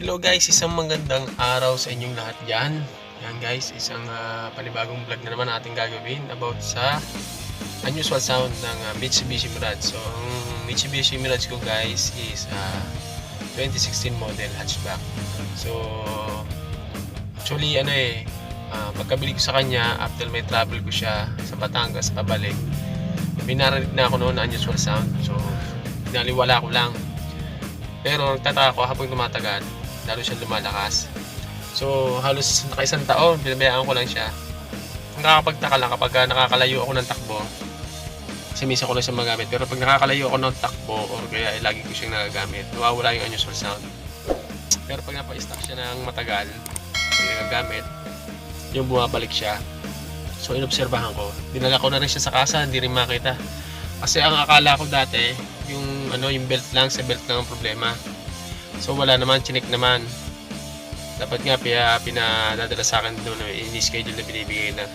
Hello guys, isang magandang araw sa inyong lahat dyan. Yan guys, isang panibagong vlog na naman ating gagawin about sa unusual sound ng Mitsubishi Mirage. So, ang Mitsubishi Mirage ko guys is 2016 model hatchback. So, actually pagkabili ko sa kanya, after may travel ko siya sa Batangas pabalik, binarinig na ako noon na unusual sound. So, pinaliwala ko lang. Pero nagtataka ako habang tumatagal, lalo siyang lumalakas. So halos nakaisang taon, binabayaan ko lang siya. Nakakapagtaka lang kapag nakakalayo ako ng takbo, kasi minsan ko lang siya magamit. Pero pag nakakalayo ako ng takbo or kaya lagi ko siyang nagagamit, nawawala yung unusual sound. Pero pag napa-stack siya ng matagal, hindi nagagamit, yung bumabalik siya. So inobserbahan ko, dinala ko na rin siya sa kasa, hindi rin makita. Kasi ang akala ko dati, yung belt lang, sa belt lang ang problema. So wala naman, chinik naman. Dapat nga pinadadala sa akin doon, i-schedule na binibigay na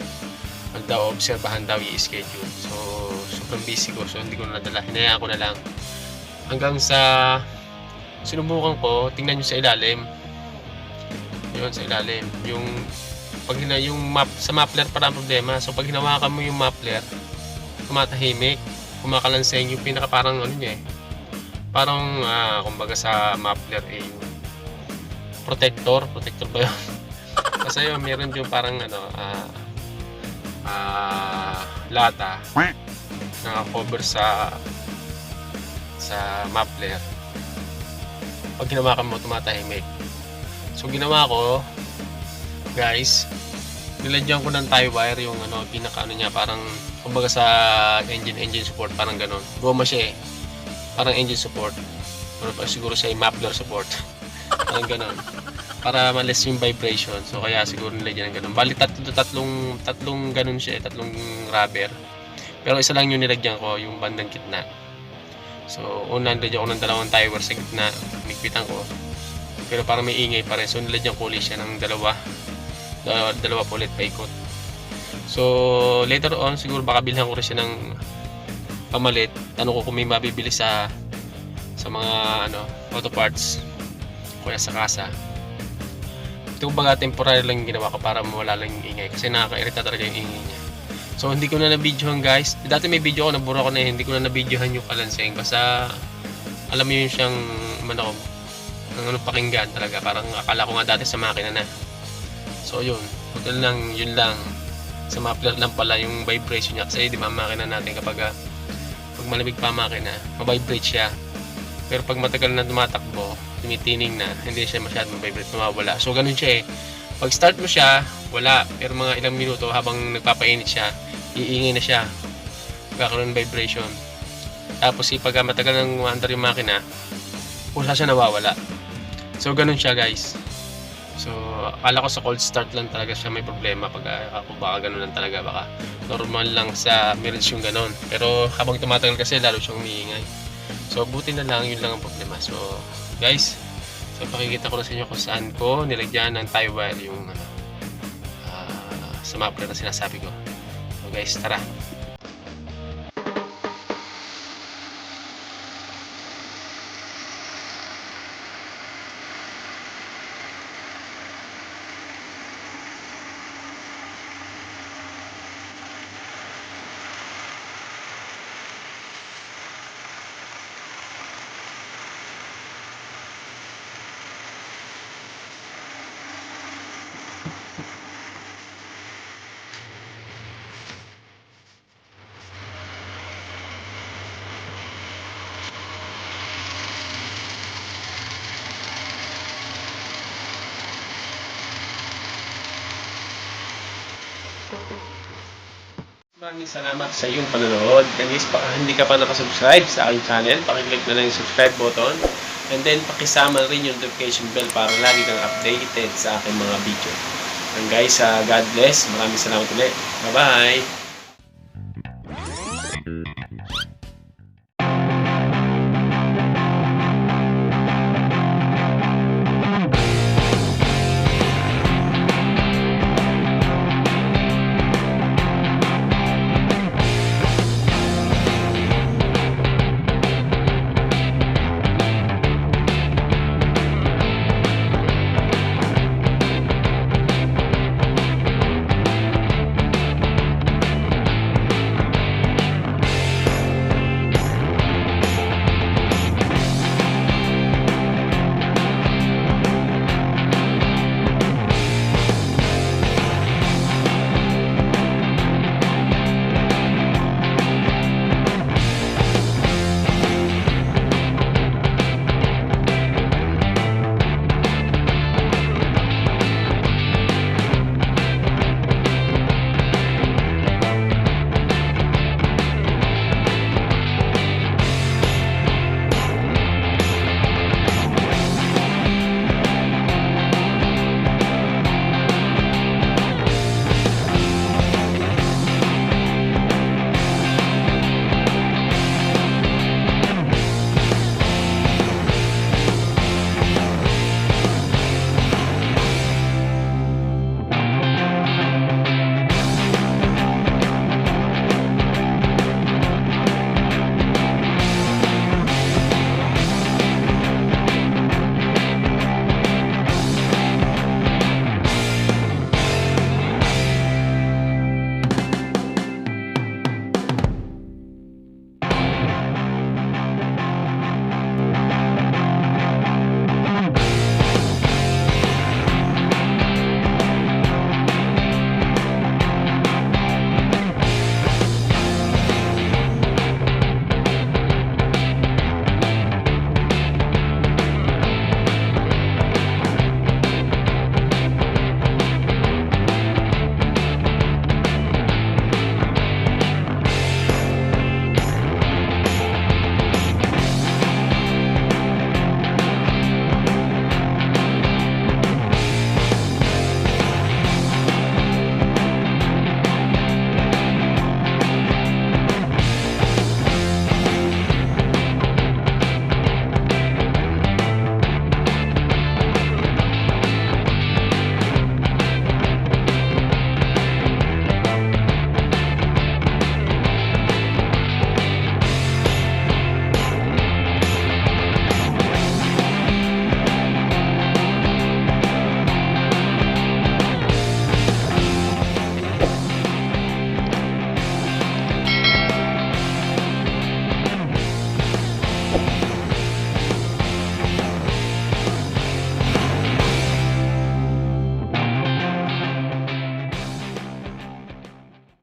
daw, obserbahan daw i-schedule. So sobrang busy ko, so hindi ko na nadala, hinayaan ko na lang. Hanggang sa sinubukan ko, tingnan nyo sa ilalim. Yun, sa ilalim. Yung sa muffler para ang problema. So pag hinawakan mo yung muffler, tumatahimik, kumakalanseng yung pinaka parang niya parang kumbaga sa muffler yung protector ba yun? Kasi yun, meron yung parang lata na cover sa muffler. Pag hinawakan mo, tumatahimik. So ginawa ko guys, nilagyan ko ng tie wire yung pinaka niya, parang kumbaga sa engine support, parang ganon. Goma siya parang engine support, pero siguro siya yung muffler support. Parang ganon, para malis yung vibration. So kaya siguro nilagyan ng ganon. Bali tatlong ganon siya, tatlong rubber, pero isa lang yung nilagyan ko, yung bandang gitna. So una nilagyan ko ng dalawang tie wire sa gitna, nikpitan ko, pero parang may ingay pa rin. So nilagyan ko ulit siya ng dalawa pa ulit paikot. So later on, siguro baka bilhan ko rin siya ng pamalit. Tanong ko kung may mabibili sa mga auto parts kuya sa kasa. Ito baga temporary lang ginawa ko para mawala lang yung ingay, kasi nakaka-irita talaga yung ingay niya. So hindi ko na na-videohan guys. Dati may video ko, nabura ko na hindi ko na na-videohan yung kalanseng. Basta alam mo yun siyang pakinggan talaga. Parang akala ko nga dati sa makina na. So yun lang, sa muffler lang pala yung vibration niya. Kasi di ba makina natin kapag pag malamig pa makina, ma-vibrate siya. Pero pag matagal na tumatakbo, tumitining na, hindi siya masyadong vibrate, mawawala. So ganun siya Pag start mo siya, wala. Pero mga ilang minuto habang nagpapainit siya, iingay na siya, magkakaroon ng vibration. Tapos pag matagal nang umaandar yung makina, wala siya, nawawala. So ganun siya guys. So akala ko sa cold start lang talaga siya may problema. Pag ako baka ganun lang talaga, baka normal lang sa Mirage yung ganun. Pero habang tumatagal kasi lalo siyang umiingay. So buti na lang, yun lang ang problema. So guys, so pakikita ko na sa inyo kung saan ko nilagyan ng tie wire yung sa muffler na sinasabi ko. So guys, tara. Maraming salamat sa iyong panonood. And guys, hindi ka pa nakasubscribe sa aking channel, pakiclick na lang yung subscribe button. And then, pakisama rin yung notification bell para lagi kang updated sa aking mga video. And guys, God bless. Maraming salamat ulit. Bye-bye!